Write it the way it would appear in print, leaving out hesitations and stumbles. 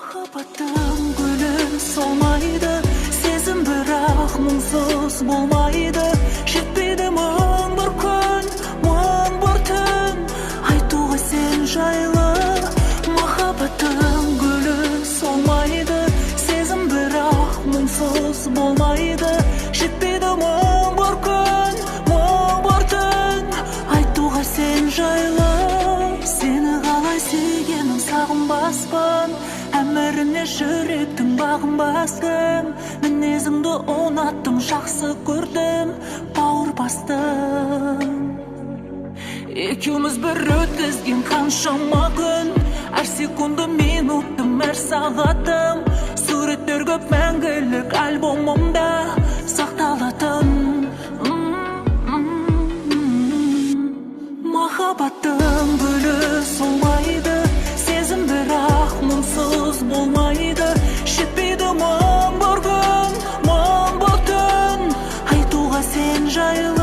Махаббаттың гүлі солмайды, сезім бірақ мұңсыз болмайды. Жетпейді мың бір күн, мың бір түн айтуға сен жайлы. Махаббаттың гүлі солмайды, сезім бірақ мұңсыз болмайды. Жетпейді мың бір күн, мың бір түн айтуға сен жайлы. Сені қалай сүйгенім сағынбаспын, әміріне жүректің бағын бастым. Мінезіңді ұнаттым, жақсы көрдім, бауыр бастым. Екеуміз бір өткізген қаншама күн, әр секунды минуттым, әр сағатым. Суреттер көп мәңгілік альбомымда сақталатын. Махаббаттың гүлі солмайды, сезім бірақ мұңсыз болмайды. Жетпейді мың бір күн, мың бір түн айтуға сен жайлы.